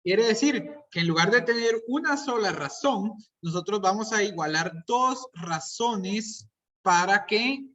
Quiere decir que en lugar de tener una sola razón, nosotros vamos a igualar dos razones para que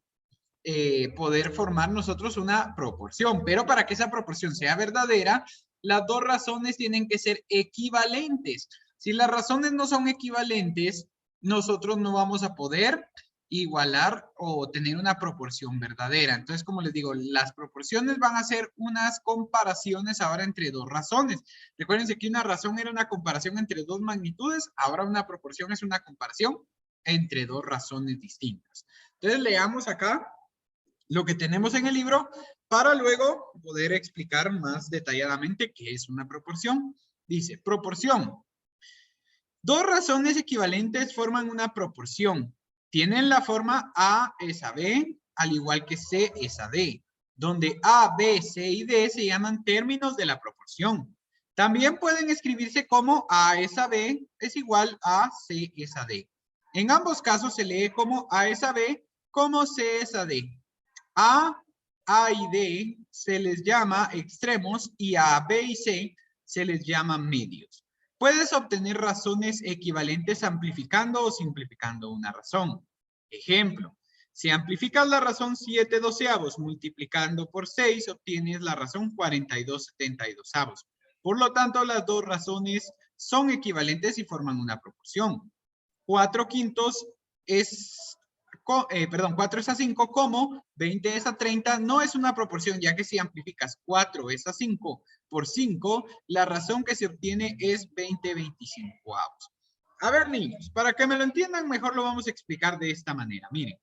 poder formar nosotros una proporción. Pero para que esa proporción sea verdadera, las dos razones tienen que ser equivalentes. Si las razones no son equivalentes, nosotros no vamos a poder igualar o tener una proporción verdadera. Entonces, como les digo, las proporciones van a ser unas comparaciones ahora entre dos razones. Recuerden que una razón era una comparación entre dos magnitudes, ahora una proporción es una comparación entre dos razones distintas. Entonces, leamos acá lo que tenemos en el libro para luego poder explicar más detalladamente qué es una proporción. Dice, proporción. Dos razones equivalentes forman una proporción. Tienen la forma A es a B, al igual que C es a D, donde A, B, C y D se llaman términos de la proporción. También pueden escribirse como A es a B es igual a C es a D. En ambos casos se lee como A es a B, como C es a D. A y D se les llama extremos y a B y C se les llama medios. Puedes obtener razones equivalentes amplificando o simplificando una razón. Ejemplo, si amplificas la razón 7/12 multiplicando por 6, obtienes la razón 42/72. Por lo tanto, las dos razones son equivalentes y forman una proporción. 4/5 es 4 es a 5, como 20 es a 30, no es una proporción, ya que si amplificas 4 es a 5 por 5, la razón que se obtiene es 20/25. A ver, niños, para que me lo entiendan mejor lo vamos a explicar de esta manera. Miren,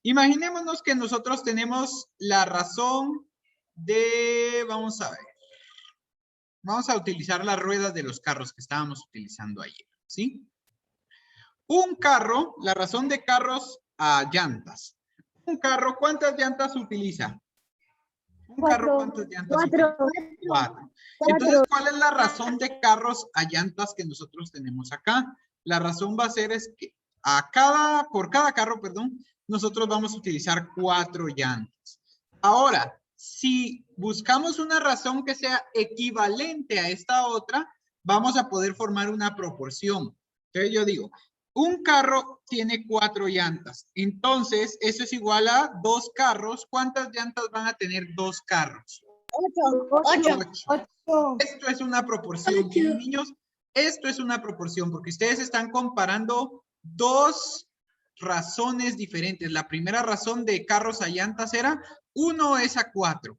imaginémonos que nosotros tenemos la razón de, vamos a ver, vamos a utilizar las ruedas de los carros que estábamos utilizando ayer, ¿sí? Un carro, la razón de carros a llantas. Un carro, ¿cuántas llantas utiliza? Un carro, ¿cuántas llantas utiliza? 4. Entonces, ¿cuál es la razón de carros a llantas que nosotros tenemos acá? La razón va a ser es que por cada carro, perdón, nosotros vamos a utilizar 4 llantas. Ahora, si buscamos una razón que sea equivalente a esta otra, vamos a poder formar una proporción. Entonces yo digo, un carro tiene 4 llantas. Entonces, eso es igual a 2 carros. ¿Cuántas llantas van a tener 2 carros? 8. Esto es una proporción, niños. Esto es una proporción porque ustedes están comparando dos razones diferentes. La primera razón de carros a llantas era 1 es a 4.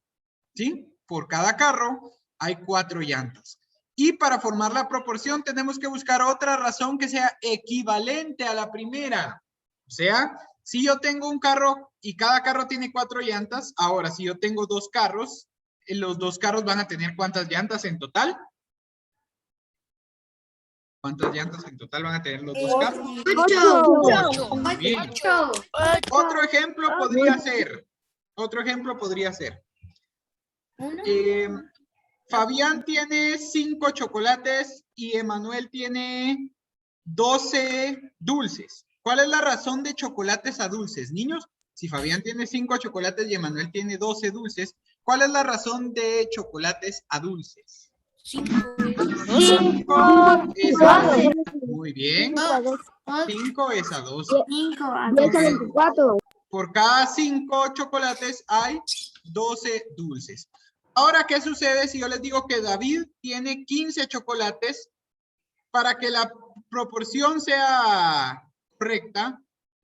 ¿Sí? Por cada carro hay 4 llantas. Y para formar la proporción tenemos que buscar otra razón que sea equivalente a la primera. O sea, si yo tengo un carro y cada carro tiene 4 llantas, ahora si yo tengo 2 carros, los 2 carros van a tener ¿cuántas llantas en total? ¿Cuántas llantas en total van a tener los 2 carros? 8. Muy bien. Otro ejemplo podría ser. Fabián tiene 5 chocolates y Emanuel tiene 12 dulces. ¿Cuál es la razón de chocolates a dulces, niños? Si Fabián tiene 5 chocolates y Emanuel tiene 12 dulces, ¿cuál es la razón de chocolates a dulces? 5 es a 12. Muy bien. 5 es a 12. 5 a 24. Por cada 5 chocolates hay 12 dulces. Ahora, ¿qué sucede si yo les digo que David tiene 15 chocolates? Para que la proporción sea correcta,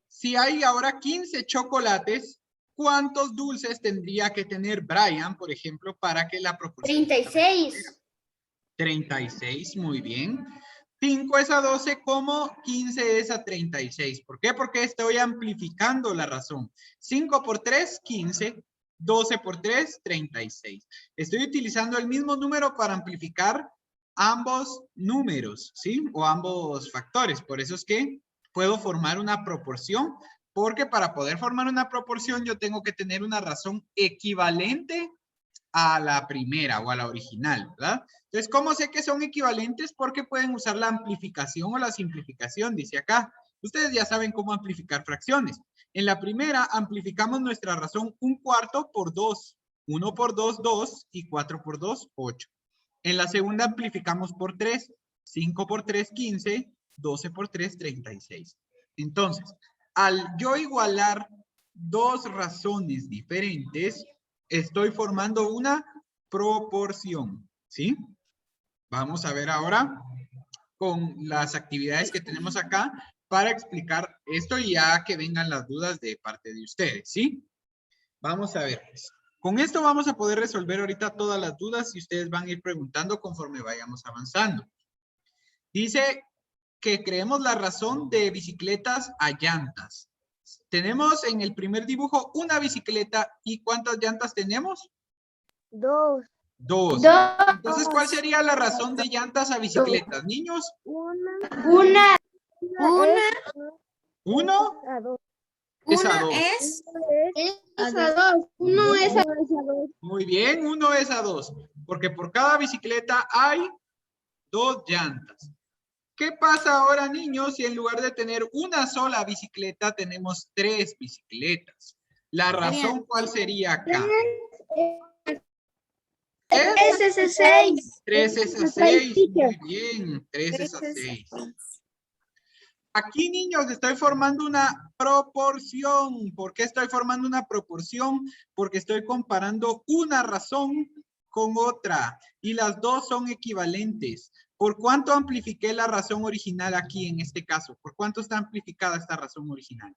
si hay ahora 15 chocolates, ¿cuántos dulces tendría que tener Brian, por ejemplo, para que la proporción 36. 36, muy bien. 5 es a 12, como 15 es a 36. ¿Por qué? Porque estoy amplificando la razón. 5 por 3, 15. 12 por 3, 36. Estoy utilizando el mismo número para amplificar ambos números, ¿sí? O ambos factores. Por eso es que puedo formar una proporción, porque para poder formar una proporción yo tengo que tener una razón equivalente a la primera o a la original, ¿verdad? Entonces, ¿cómo sé que son equivalentes? Porque pueden usar la amplificación o la simplificación, dice acá. Ustedes ya saben cómo amplificar fracciones. En la primera, amplificamos nuestra razón 1/4 por 2. 1 por 2, 2 y 4 por 2, 8. En la segunda amplificamos por 3. 5 por 3, 15. 12 por 3, 36. Entonces, al yo igualar dos razones diferentes, estoy formando una proporción, ¿sí? Vamos a ver ahora con las actividades que tenemos acá para explicar esto y ya que vengan las dudas de parte de ustedes, ¿sí? Vamos a ver. Con esto vamos a poder resolver ahorita todas las dudas y ustedes van a ir preguntando conforme vayamos avanzando. Dice que creemos la razón de bicicletas a llantas. Tenemos en el primer dibujo una bicicleta y ¿cuántas llantas tenemos? 2. 2. Entonces, ¿cuál sería la razón de llantas a bicicletas, niños? Una. ¿Uno? Es a 2. Es a 2. Uno es a 2. Muy bien, 1 es a 2. Porque por cada bicicleta hay 2 llantas. ¿Qué pasa ahora, niños, si en lugar de tener una sola bicicleta tenemos 3 bicicletas? ¿La razón cuál sería acá? 3 es a 6. 3 es a 6. Muy bien, 3 es a 6. Aquí, niños, estoy formando una proporción. ¿Por qué estoy formando una proporción? Porque estoy comparando una razón con otra y las dos son equivalentes. ¿Por cuánto amplifiqué la razón original aquí en este caso? ¿Por cuánto está amplificada esta razón original?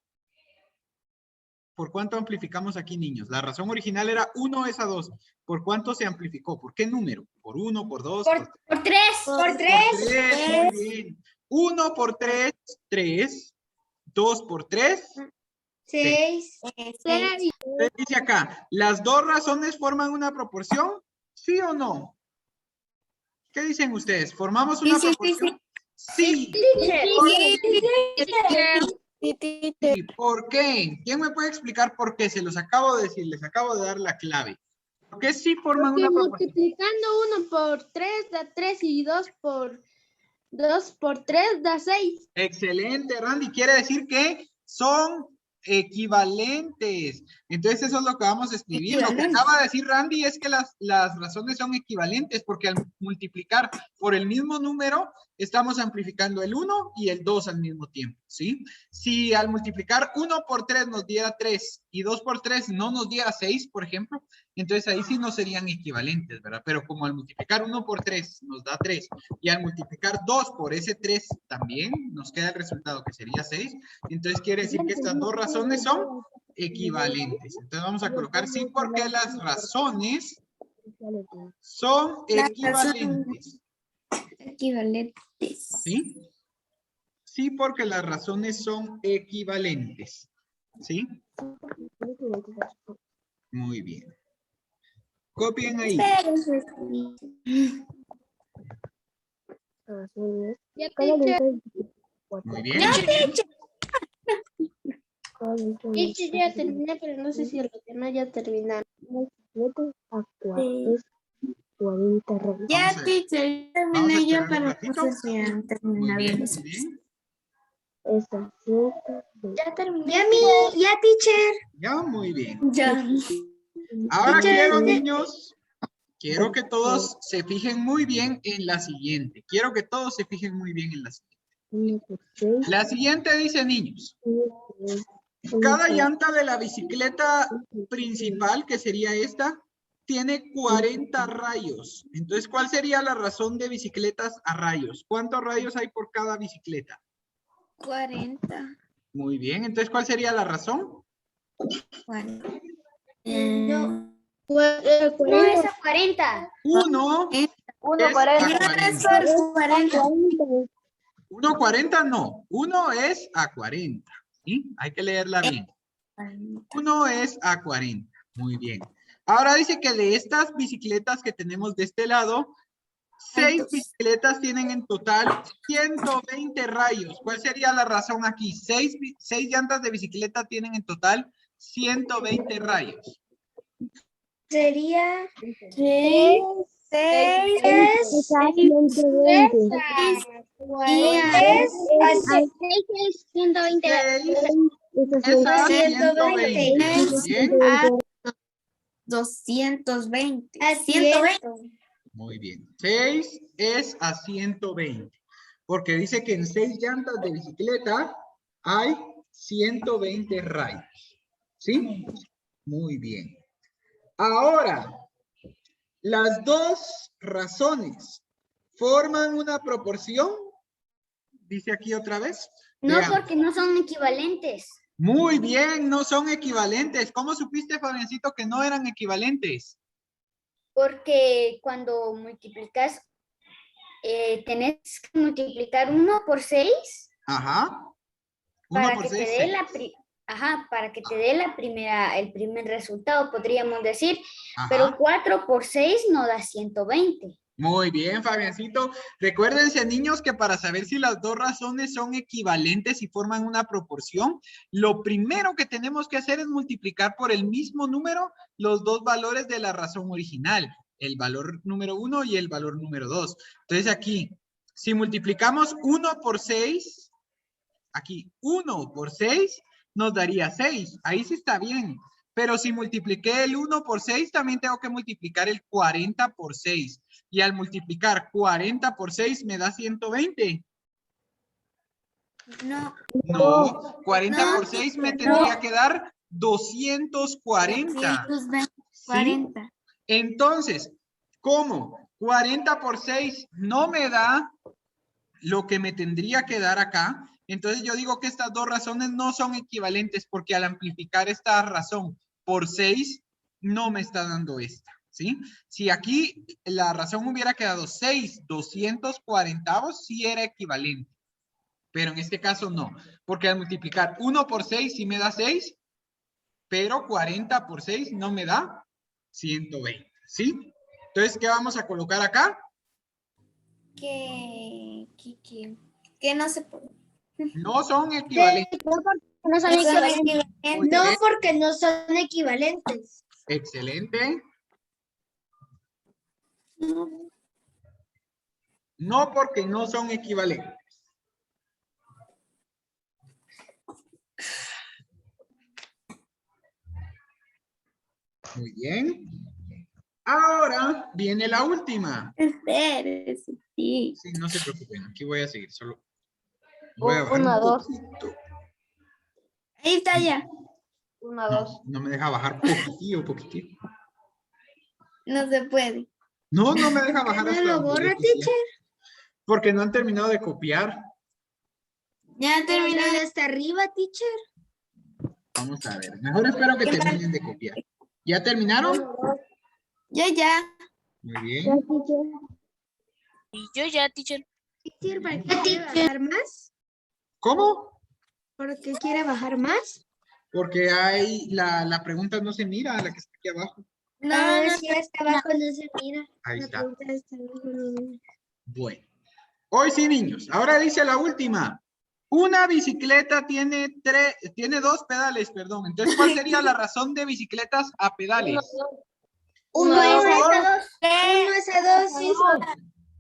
¿Por cuánto amplificamos aquí, niños? La razón original era 1 es a 2. ¿Por cuánto se amplificó? ¿Por qué número? ¿Por 1, por 2? Por 3. Por 3. Por 3, muy bien. 1 por 3, 3. 2 por 3, 6. Entonces dice acá, ¿las dos razones forman una proporción? ¿Sí o no? ¿Qué dicen ustedes? ¿Formamos una proporción? Sí. ¿Y por qué? ¿Quién me puede explicar por qué? Se los acabo de decir, les acabo de dar la clave. ¿Por qué sí forman una proporción? Multiplicando 1 por 3 da 3 y 2 por 3 da 6. Excelente, Randy. Quiere decir que son equivalentes. Entonces eso es lo que vamos a escribir. Lo que acaba de decir Randy es que las razones son equivalentes porque al multiplicar por el mismo número estamos amplificando el 1 y el 2 al mismo tiempo, ¿sí? Si al multiplicar 1 por 3 nos diera 3 y 2 por 3 no nos diera 6, por ejemplo, entonces ahí sí no serían equivalentes, ¿verdad? Pero como al multiplicar 1 por 3 nos da 3 y al multiplicar 2 por ese 3 también nos queda el resultado que sería 6, entonces quiere decir que estas dos razones son equivalentes. Entonces vamos a colocar sí porque las razones son equivalentes. ¿Sí? Sí porque las razones son equivalentes. ¿Sí? Muy bien. Copien ahí. Muy bien. Ya terminé, pero no sé si el que no ya terminaron. Ya, teacher, terminé yo, pero no sé si han Muy terminado. bien, muy bien. Ya terminé. Ya, teacher. Ya, muy bien. Ya. Ahora quiero, niños, quiero que todos se fijen muy bien en la siguiente. Quiero que todos se fijen muy bien en la siguiente. La siguiente dice, niños, cada llanta de la bicicleta principal, que sería esta, tiene 40 rayos. Entonces, ¿cuál sería la razón de bicicletas a rayos? ¿Cuántos rayos hay por cada bicicleta? 40. Muy bien. Entonces, ¿cuál sería la razón? 40. No es a 40. 1 es a 40. 1,40 no. 1 es a 40. ¿Sí? Hay que leerla bien. 1 es a 40. Muy bien. Ahora dice que de estas bicicletas que tenemos de este lado, 6 bicicletas tienen en total 120 rayos. ¿Cuál sería la razón aquí? 6 llantas de bicicleta tienen en total 120 rayos. Sería 6. 120. Es a 120. Bien. 220. A 120. Muy bien. 6 es a 120. Porque dice que en 6 llantas de bicicleta hay 120 rayos. ¿Sí? Muy bien. Ahora, las dos razones forman una proporción. Dice aquí otra vez. No, Veamos. porque no son equivalentes. Muy bien, no son equivalentes. ¿Cómo supiste, Fabiancito, que no eran equivalentes? Porque cuando multiplicas, tenés que multiplicar 1 por 6 Ajá. 1 para por que 6, te dé para que te dé el primer resultado, podríamos decir. Pero 4 por 6 no da 120. Muy bien, Fabiancito. Recuérdense, niños, que para saber si las dos razones son equivalentes y forman una proporción, lo primero que tenemos que hacer es multiplicar por el mismo número los dos valores de la razón original, el valor número 1 y el valor número 2. Entonces aquí, si multiplicamos 1 por 6, aquí 1 por 6 nos daría 6. Ahí sí está bien. Pero si multipliqué el 1 por 6, también tengo que multiplicar el 40 por 6. Y al multiplicar 40 por 6 me da 120. No. No, 40 No, por 6 me tendría que dar 240. 40. ¿Sí? Entonces, ¿cómo? 40 por 6 no me da lo que me tendría que dar acá. Entonces yo digo que estas dos razones no son equivalentes porque al amplificar esta razón por 6 no me está dando esta, ¿sí? Si aquí la razón hubiera quedado 6, 240, sí era equivalente. Pero en este caso no, porque al multiplicar 1 por 6 sí me da 6, pero 40 por 6 no me da 120, ¿sí? Entonces, ¿qué vamos a colocar acá? Que no se puede. No son equivalentes. No son equivalentes. Muy No, bien. porque no son equivalentes. Excelente. No porque no son equivalentes. Muy bien. Ahora viene la última. Espérese, sí. Sí, no se preocupen. Aquí voy a seguir. Solo voy a bajar 1, un 2. poquito. Ahí está ya. 1, 2. No me deja bajar poquitito, poquitito. No se puede. No me deja bajar hasta lo donde borra, yo quisiera. Porque no han terminado de copiar. Ya terminé. Hasta arriba, teacher. Vamos a ver. Mejor espero que terminen de copiar. ¿Ya terminaron? Ya. Muy bien. Y yo ya, teacher. Teacher, ¿para qué quiere bajar más? ¿Cómo? ¿Por qué quiere bajar más? Porque hay la pregunta no se mira, la que está aquí abajo. No, Si hasta abajo no se mira. Ahí La está. pregunta está abajo, no se mira. Bueno. Hoy sí, niños. Ahora dice la última. Una bicicleta tiene 2 pedales, perdón. Entonces, ¿cuál sería la razón de bicicletas a pedales? 1 Uno es es a 2. 1 es a 2.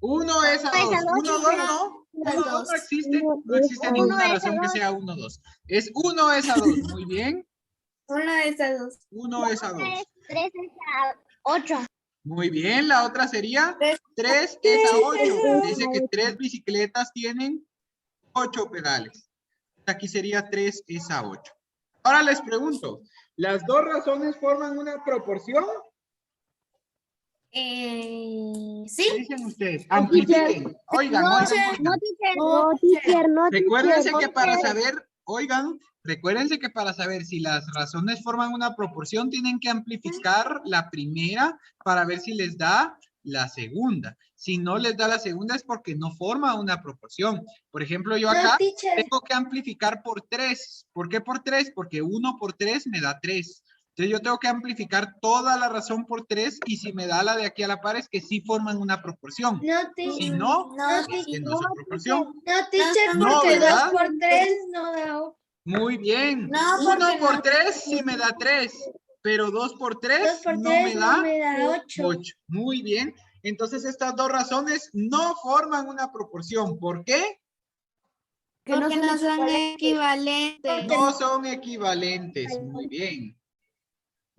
Uno es a 2. 1, 2 no. 1, 2 no existe. No existe ninguna razón que sea 1, 2. Es 1 es a 2. Muy bien. 1 es a 2. 1 es a 2. 3 es a 8. Muy bien. La otra sería 3 es a 8. Dice que 3 bicicletas tienen 8 pedales. Aquí sería 3 es a 8. Ahora les pregunto, ¿las dos razones forman una proporción? ¿Qué Sí. dicen ustedes? Amplifiquen. Oigan. Recuérdense que para saber si las razones forman una proporción, tienen que amplificar la primera para ver si les da la segunda. Si no les da la segunda es porque no forma una proporción. Por ejemplo, yo acá tengo que amplificar por 3. ¿Por qué por 3? Porque 1 por 3 me da 3. Entonces yo tengo que amplificar toda la razón por 3 y si me da la de aquí a la par es que sí forman una proporción. Si no, es que no son proporción. No, teacher, No, porque 2 ¿verdad? por 3 no da 8. Muy bien. No, 1 porque por no. 3 sí me da 3, pero 2 por 3 2 por no 3 me da no me da 8. 8. Muy bien. Entonces estas dos razones no forman una proporción. ¿Por qué? Porque no son equivalentes. No son equivalentes. Muy bien.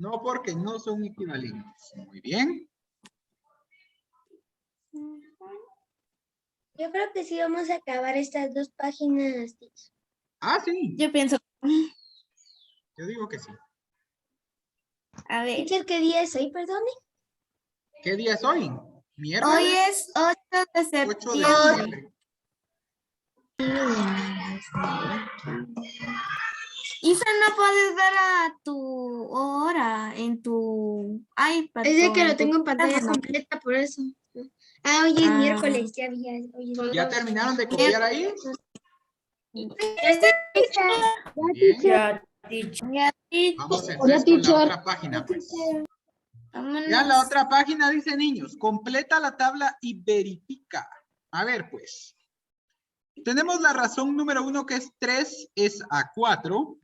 No, porque no son equivalentes. Muy bien. Yo creo que sí vamos a acabar estas 2 páginas. Ah, sí. Yo pienso, Yo digo que sí. a ver. ¿Qué día es hoy, perdone? ¿Qué día es hoy? Hoy ¿Miércoles? es 8 de 8 de septiembre. septiembre. Isa, no puedes ver a tu hora en tu iPad. Es de o que en lo tu tengo en pantalla teléfono. completa, por eso. Ah, hoy es Ah. miércoles, ya había. Hoy es ¿Ya terminaron de copiar ahí? Muy bien. Ya, Vamos entonces con la otra página, pues. Ya la otra página dice, niños, completa la tabla y verifica. A ver, pues. Tenemos la razón número 1 que es 3 es a 4.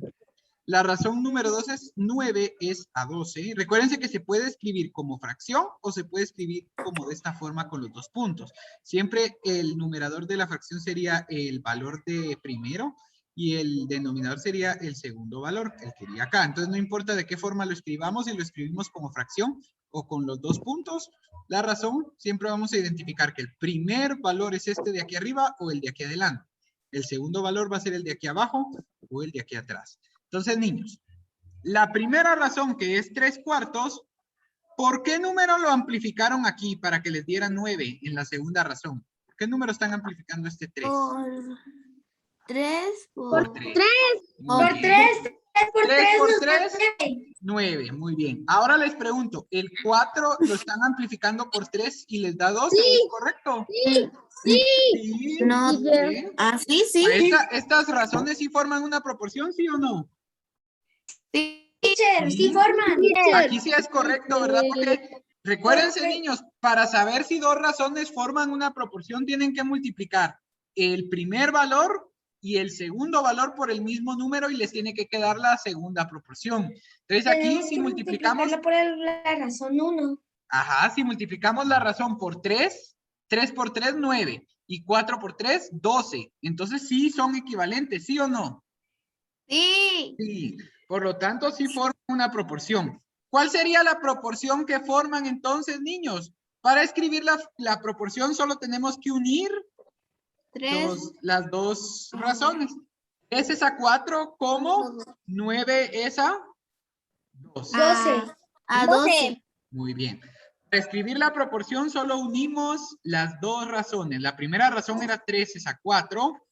La razón número 2 es 9 es a 12. Recuérdense que se puede escribir como fracción o se puede escribir como de esta forma con los 2 puntos. Siempre el numerador de la fracción sería el valor de primero y el denominador sería el segundo valor, el que iría acá. Entonces no importa de qué forma lo escribamos, si lo escribimos como fracción o con los 2 puntos. La razón, siempre vamos a identificar que el primer valor es este de aquí arriba o el de aquí adelante. El segundo valor va a ser el de aquí abajo o el de aquí atrás. Entonces, niños, la primera razón que es 3/4, ¿por qué número lo amplificaron aquí para que les diera 9 en la segunda razón? ¿Por qué número están amplificando este 3? Por 3. Por 3. Por 3, 3 por 3 3 por nos da 3, 9. Muy bien. Ahora les pregunto, ¿el 4 lo están amplificando por 3 y les da 12? ¿Es correcto? Sí. No, Muy bien. así sí. ¿Estas razones sí forman una proporción, sí o no? Teacher, sí Sí. forman. Aquí sí es correcto, ¿verdad? Porque recuérdense, niños, para saber si 2 razones forman una proporción, tienen que multiplicar el primer valor y el segundo valor por el mismo número y les tiene que quedar la segunda proporción. Entonces aquí Tenemos si que multiplicamos, multiplicarla por la razón 1. ajá, si multiplicamos la razón por 3, 3 por 3, 9 y 4 por 3, 12. Entonces sí son equivalentes, ¿sí o no? Sí. Sí, por lo tanto sí forman una proporción. ¿Cuál sería la proporción que forman entonces, niños? Para escribir la proporción solo tenemos que unir 3. las 2 razones. 3 es a 4, ¿cómo? 9 es a 12. 12. A 12. Muy bien. Para escribir la proporción solo unimos las 2 razones. La primera razón era 3 es a 4,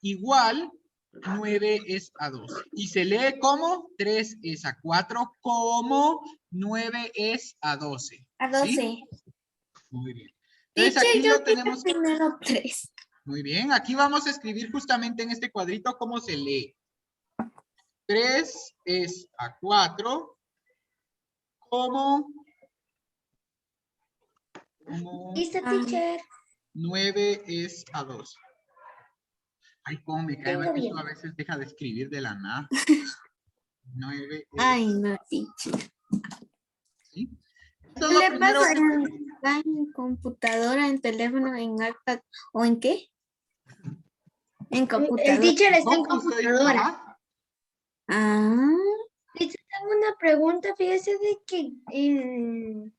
igual 9 es a 12. Y se lee como 3 es a 4, como 9 es a 12. A 12. ¿Sí? Muy bien. Entonces aquí lo tenemos. Primero 3. Muy bien. Aquí vamos a escribir justamente en este cuadrito cómo se lee. 3 es a 4, como ¿Listo, teacher? 9 es a 12. Ay, cómo me cae mal Tengo que bien. esto a veces deja de escribir de la nada. 9 es, Ay, no, teacher. ¿sí? Esto ¿Qué es lo le primero pasa que- en computadora, en teléfono, en iPad o en qué? En El computadora. teacher está en Compu, estoy- computadora. ajá. Ah, Teacher, tengo una pregunta. Fíjese de que en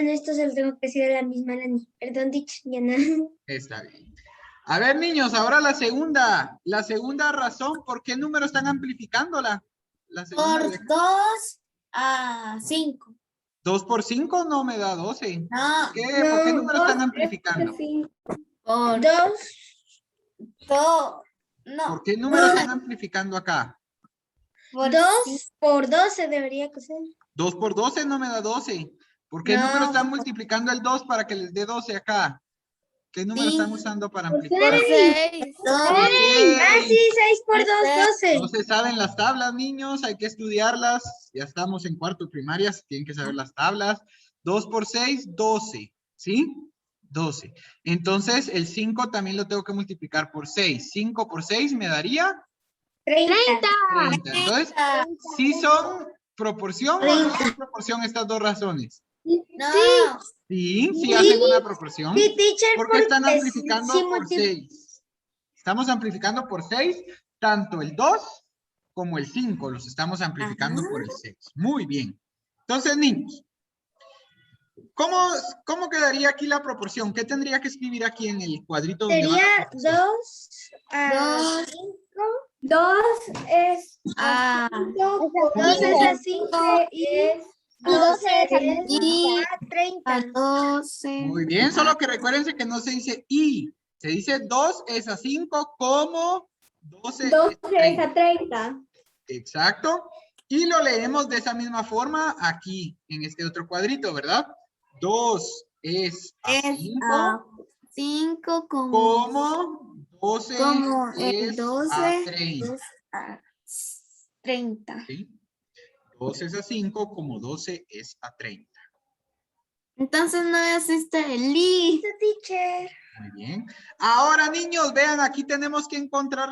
esto se lo tengo que decir a la misma Lani. Perdón, teacher, ya no. Está bien. A ver, niños, ahora la segunda. La segunda razón, ¿por qué número están amplificándola? La segunda por de aquí. 2 a 5. 2 por 5 no me da 12. No, ¿Por qué No, número están amplificando? por 2. 2. No. ¿Por qué número están amplificando acá? Por 2 por 12 debería ser. 2 por 12 no me da 12. ¿Por qué No. número están multiplicando el 2 para que les dé 12 acá? ¿Qué número están usando para amplificar? 6. Ah, sí, 6 por 2, 12. No se saben las tablas, niños, hay que estudiarlas. Ya estamos en cuarto primaria, tienen que saber las tablas. 2 por 6, 12, ¿sí? 12. Entonces, el 5 también lo tengo que multiplicar por 6. 5 por 6 me daría 30. 30. Entonces, ¿sí son proporción o no son proporción estas 2 razones? No. Sí, sí hacen una proporción. Sí, teacher, Porque están porque amplificando si por 6. Estamos amplificando por 6 tanto el 2 como el 5. Los estamos amplificando por el 6. Muy bien. Entonces, niños, ¿cómo quedaría aquí la proporción? ¿Qué tendría que escribir aquí en el cuadrito? Donde va la Sería proporción? 2 a 5. 2 es a 5. 2 es a 5 y 12 es a 30. 12. Muy bien, solo que recuérdense que no se dice y. Se dice 2 es a 5 como 12 es a 30. Exacto. Y lo leemos de esa misma forma aquí, en este otro cuadrito, ¿verdad? 2 es a 5 5 como como 12 es 12 a 30. es a 30. ¿Sí? 2 es a 5 como 12 es a 30. Entonces no es el li. Teacher. Muy bien. Ahora, niños, vean, aquí tenemos que encontrar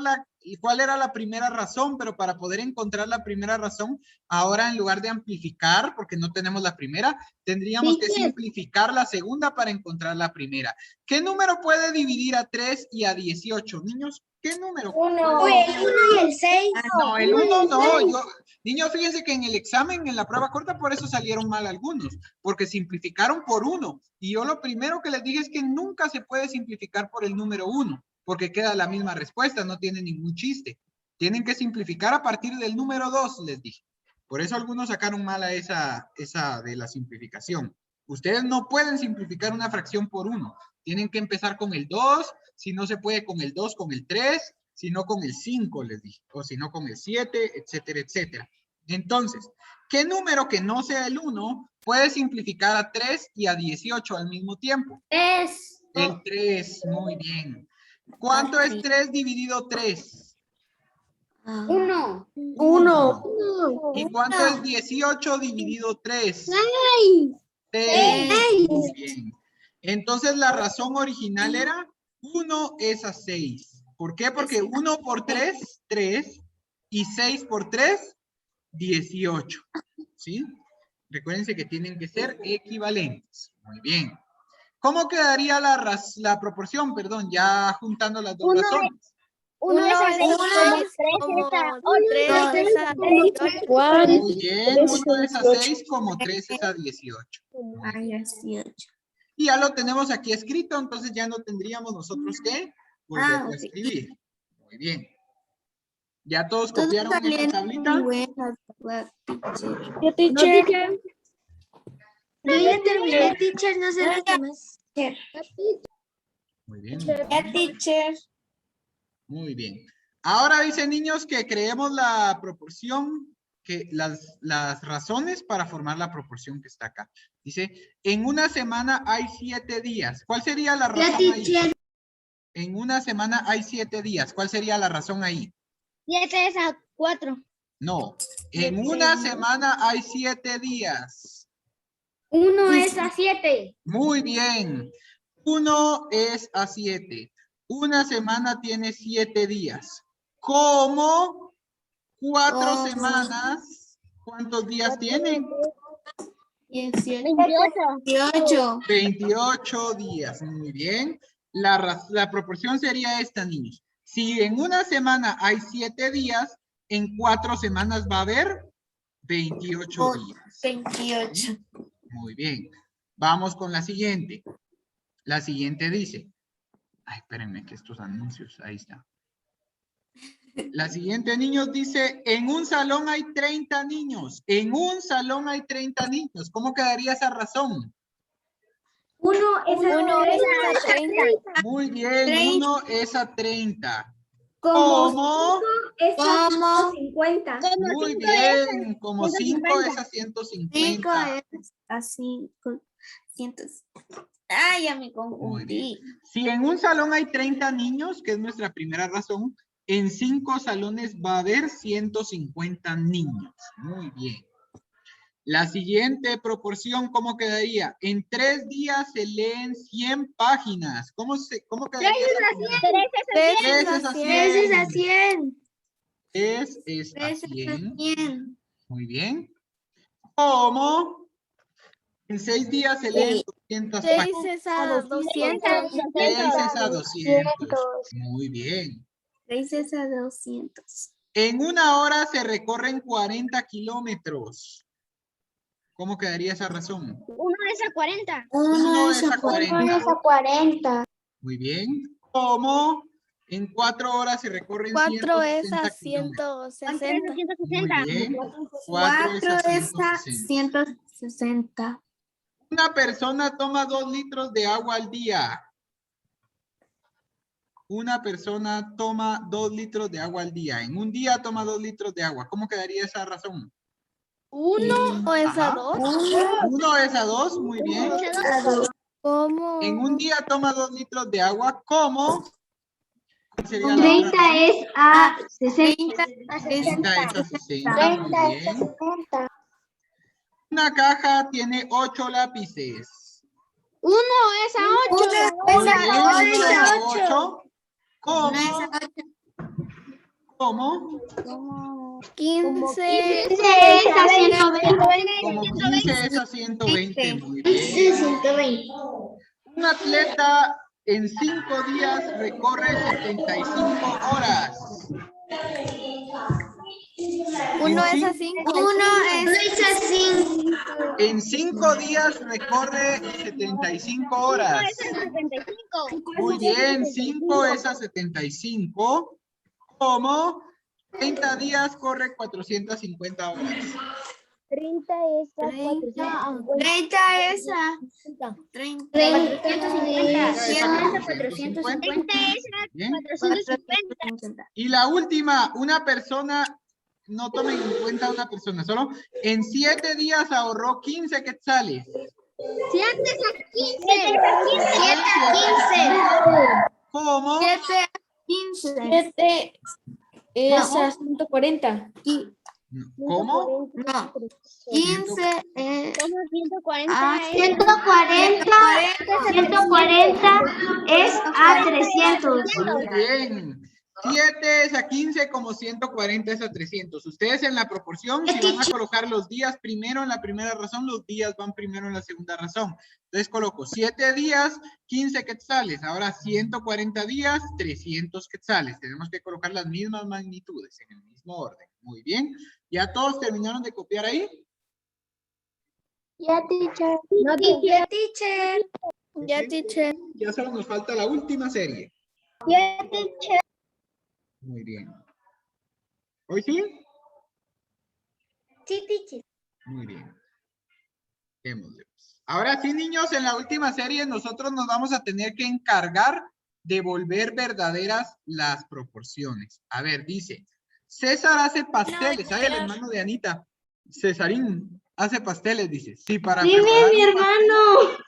cuál era la primera razón, pero para poder encontrar la primera razón, ahora en lugar de amplificar, porque no tenemos la primera, tendríamos que simplificar la segunda para encontrar la primera. ¿Qué número puede dividir a 3 y a 18? Niños, ¿qué número? 1. El 1 y el 6. No, el 1 no. Niños, fíjense que en el examen, en la prueba corta, por eso salieron mal algunos, porque simplificaron por 1. Y yo lo primero que les dije es que nunca se puede simplificar por el número 1, porque queda la misma respuesta, no tiene ningún chiste. Tienen que simplificar a partir del número 2, les dije. Por eso algunos sacaron mal a esa de la simplificación. Ustedes no pueden simplificar una fracción por 1. Tienen que empezar con el 2, si no se puede con el 2, con el 3, si no con el 5, les dije, o si no con el 7, etcétera, etcétera. Entonces, ¿qué número que no sea el 1 puede simplificar a 3 y a 18 al mismo tiempo? El 3, muy bien. ¿Cuánto es 3 dividido 3? 1. 1. ¿Y cuánto es 18 dividido 3? 6. Muy bien. Entonces, la razón original era 1 es a 6. ¿Por qué? Porque 1 por 3, 3. Y 6 por 3, 18. ¿Sí? Recuérdense que tienen que ser equivalentes. Muy bien. ¿Cómo quedaría la proporción? Perdón, ya juntando las dos razones. 1 es a 6 como 3 es a 8. Muy bien, 1 es a 6 como 3 es a 18. Ay, 18. Y ya lo tenemos aquí escrito, entonces ya no tendríamos nosotros que volverlo a escribir. Muy bien. ¿Ya todos copiaron esta tablita? Yo, teacher. Yo ya terminé, teacher, no sé los demás. Muy bien. Teacher. Muy bien. Ahora dicen, niños, que creemos la proporción, que las razones para formar la proporción que está acá. Dice, en una semana hay 7 días. ¿Cuál sería la razón ahí? En una semana hay 7 días. ¿Cuál sería la razón ahí? 7 es a 4. No. En una semana hay 7 días. 1 es a 7. Muy bien. 1 es a 7. Una semana tiene 7 días. ¿Cómo 4 semanas? ¿Cuántos días tienen? 18. 28 días. Muy bien. La proporción sería esta, niños. Si en una semana hay 7 días, en 4 semanas va a haber 28 días. 28. Muy bien. Vamos con la siguiente. La siguiente dice. Ay, espérenme que estos anuncios, ahí está. La siguiente, niños, dice, en un salón hay 30 niños. En un salón hay 30 niños. ¿Cómo quedaría esa razón? 1 es a 30. Muy bien, 1 es a 30. Como ¿Cómo? es a 50. Muy bien, como 5 es a 5 150. es a 500. Ay, ya me Muy confundí. bien. Si en un salón hay 30 niños, que es nuestra primera razón, en 5 salones va a haber 150 niños. Muy bien. La siguiente proporción, ¿cómo quedaría? En 3 días se leen 100 páginas. ¿Cómo quedaría? 3 es a 100. 3 es a 100. 3 es a 3 es a 100. 100. Muy bien. ¿Cómo? En 6 días se leen 200 páginas. es a 200. 6 es a 200. Muy bien. 6 es a 200. En una hora se recorren 40 kilómetros. ¿Cómo quedaría esa razón? 1 es a 40. 1 es a 40. 1 es a 40. Muy bien. ¿Cómo? En 4 horas se recorren 4 es a 160 kilómetros. 160. 160. Muy bien. 4 4 es a 160. Una persona toma 2 litros de agua al día. Una persona toma 2 litros de agua al día. En un día toma 2 litros de agua. ¿Cómo quedaría esa razón? 1 es a Ajá. 2. 1 es a 2, muy bien. ¿Cómo? En un día toma 2 litros de agua. ¿Cómo? ¿Cuál sería la otra 30 razón? es a 60. 30 es a 60, 30 muy es a bien. 60. Una caja tiene 8 lápices. 1 es a 8. Muy bien, 1 es a 8. ¿Cómo? ¿Cómo? 15 es a 120. Como 15 es a 120, muy bien. 120. Un atleta en 5 días recorre 75 horas. 1 es a 5. 1 es a 5. En 5 días recorre 75 horas. 75. Muy bien, 5 es a 75. ¿Cómo? 30 días corre 450 horas. 30 es a 450. 30 es a 30. 450. 450. 450. Bien. 450. Y la última, una persona, no tomen en cuenta una persona, solo en 7 días ahorró 15 quetzales. 7 es a 15. 7 a 15. ¿Cómo? 7 a 15. 7 es a 140. ¿Cómo? No. 15 es ¿Cómo 140 a es? 140 es a 300. Muy bien. 7 es a 15 como 140 es a 300. Ustedes en la proporción, si van a colocar los días primero en la primera razón, los días van primero en la segunda razón. Entonces coloco 7 días, 15 quetzales. Ahora 140 días, 300 quetzales. Tenemos que colocar las mismas magnitudes en el mismo orden. Muy bien. ¿Ya todos terminaron de copiar ahí? Ya, teacher. No, teacher. Teacher. Ya, teacher. Ya solo nos falta la última serie. Ya, teacher. Muy bien. ¿Hoy sí? Sí, teacher. Muy bien. Démosle. Ahora sí, niños, en la última serie nosotros nos vamos a tener que encargar de volver verdaderas las proporciones. A ver, dice, César hace pasteles. Ay, el hermano de Anita. Cesarín hace pasteles, dice. Sí, para preparar mi un hermano.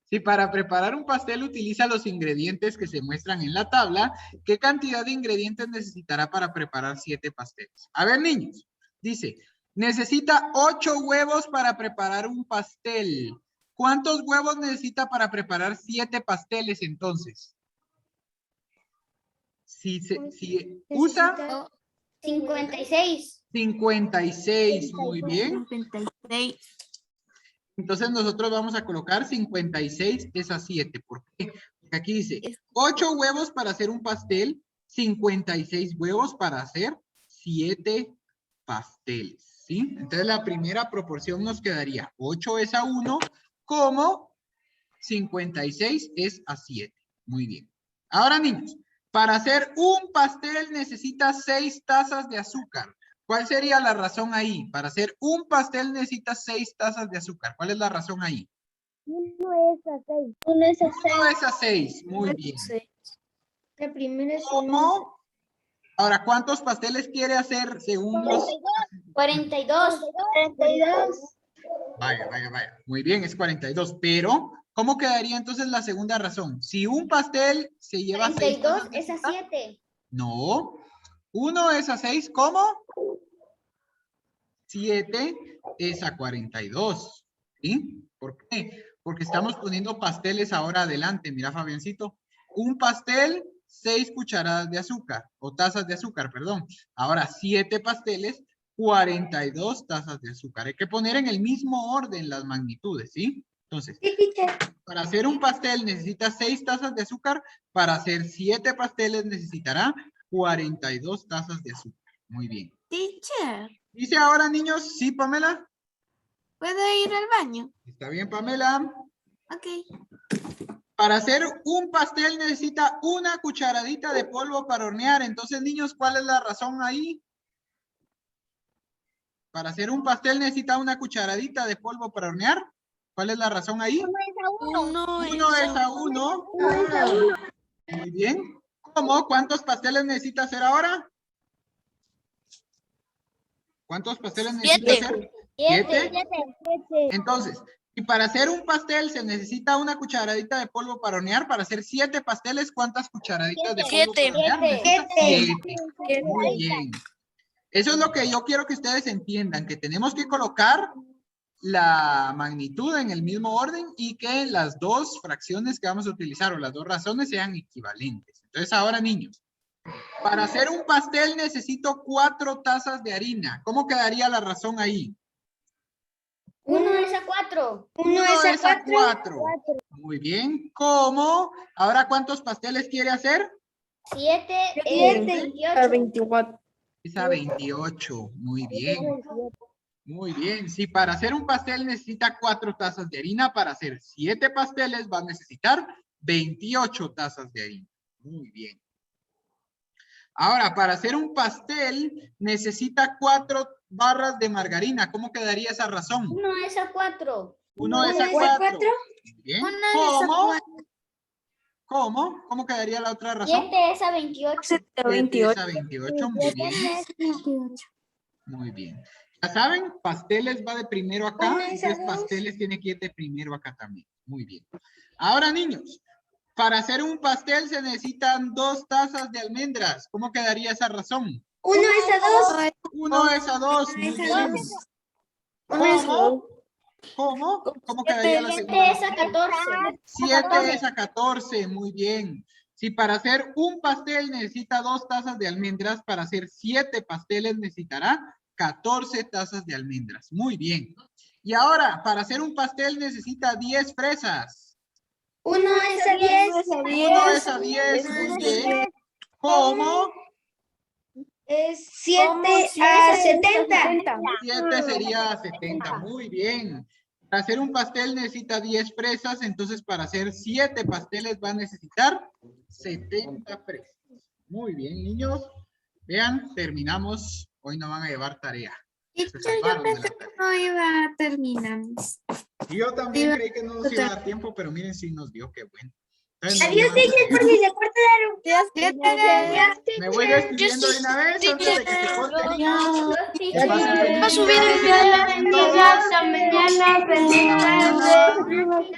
Si para preparar un pastel utiliza los ingredientes que se muestran en la tabla, ¿qué cantidad de ingredientes necesitará para preparar 7 pasteles? A ver, niños, dice, necesita 8 huevos para preparar un pastel. ¿Cuántos huevos necesita para preparar 7 pasteles entonces? Si usa 56. 56, muy bien. 56. Entonces nosotros vamos a colocar 56 es a 7. ¿Por qué? Porque aquí dice 8 huevos para hacer un pastel, 56 huevos para hacer 7 pasteles. ¿Sí? Entonces la primera proporción nos quedaría 8 es a 1, como 56 es a 7. Muy bien. Ahora, niños, para hacer un pastel necesita 6 tazas de azúcar. ¿Cuál sería la razón ahí? Para hacer un pastel necesitas 6 tazas de azúcar. ¿Cuál es la razón ahí? 1 es a 6. 1 es a 6. 1 es a 6. Muy bien. La primera es 1. ¿Cómo? Ahora, ¿cuántos pasteles quiere hacer según los...? 42. 42. Vaya, vaya, vaya. Muy bien, es 42. Pero, ¿cómo quedaría entonces la segunda razón? Si un pastel se lleva 6 42 es a 7. No. 1 es a 6, ¿cómo? 7 es a 42. ¿Sí? ¿Por qué? Porque estamos poniendo pasteles ahora adelante. Mira, Fabiancito. Un pastel, 6 cucharadas de azúcar. O tazas de azúcar, perdón. Ahora 7 pasteles, 42 tazas de azúcar. Hay que poner en el mismo orden las magnitudes, ¿sí? Entonces, para hacer un pastel necesita 6 tazas de azúcar. Para hacer 7 pasteles necesitará 42 tazas de azúcar. Muy bien. Teacher, Dice ahora, niños, ¿sí, Pamela? ¿puedo ir al baño? Está bien, Pamela. Ok. Para hacer un pastel necesita una cucharadita de polvo para hornear. Entonces, niños, ¿cuál es la razón ahí? Para hacer un pastel necesita una cucharadita de polvo para hornear. ¿Cuál es la razón ahí? 1 1 es a 1. Muy bien. ¿Cómo? ¿Cuántos pasteles necesita hacer ahora? ¿Cuántos pasteles necesita 7. hacer? 7. 7. Entonces, y para hacer un pastel se necesita una cucharadita de polvo para hornear. Para hacer 7 pasteles, ¿cuántas cucharaditas de polvo para hornear? Necesita 7. Muy bien. Eso es lo que yo quiero que ustedes entiendan, que tenemos que colocar la magnitud en el mismo orden y que las dos fracciones que vamos a utilizar o las dos razones sean equivalentes. Entonces ahora, niños, para hacer un pastel necesito 4 tazas de harina. ¿Cómo quedaría la razón ahí? 1 es a 4. 1 es a 4. Muy bien. ¿Cómo? Ahora, ¿cuántos pasteles quiere hacer? 7 Siete. es 28. Es a 28. Muy bien. Muy bien. Si para hacer un pastel necesita 4 tazas de harina, para hacer 7 pasteles va a necesitar 28 tazas de harina. Muy bien. Ahora, para hacer un pastel necesita 4 barras de margarina. ¿Cómo quedaría esa razón? 1 es a 4. 1 es a 4. Bien. ¿Cómo? ¿Cómo? ¿Cómo quedaría la otra razón? 7 es a 28. 7 es a 28. Muy bien. Muy bien. Ya saben, pasteles va de primero acá. Entonces pasteles tiene que ir de primero acá también. Muy bien. Ahora, niños, para hacer un pastel se necesitan 2 tazas de almendras. ¿Cómo quedaría esa razón? 1 es a 2. 1 es a 2. Muy bien. ¿Cómo? ¿Cómo? ¿Cómo quedaría la 7 segunda? es a 14. 7 es a 14. Muy bien. Si para hacer un pastel necesita 2 tazas de almendras, para hacer 7 pasteles necesitará 14 tazas de almendras. Muy bien. Y ahora, para hacer un pastel necesita 10 fresas. 1 es a 10. 1 es a 10. Muy bien. ¿Cómo? Es 7 a 70. 7 sería 70. Muy bien. Para hacer un pastel necesita 10 fresas, entonces para hacer 7 pasteles va a necesitar 70 fresas. Muy bien, niños. Vean, terminamos. Hoy no van a llevar tarea. Teacher, yo pensé que no iba a terminar. Y yo también creí que no nos iba a dar tiempo, pero miren si nos dio, qué bueno. Entonces, Adiós, teacher, por si se corta dar un me voy despidiendo de una vez antes de que se corte. Va a subir el Mañana, feliz tarde.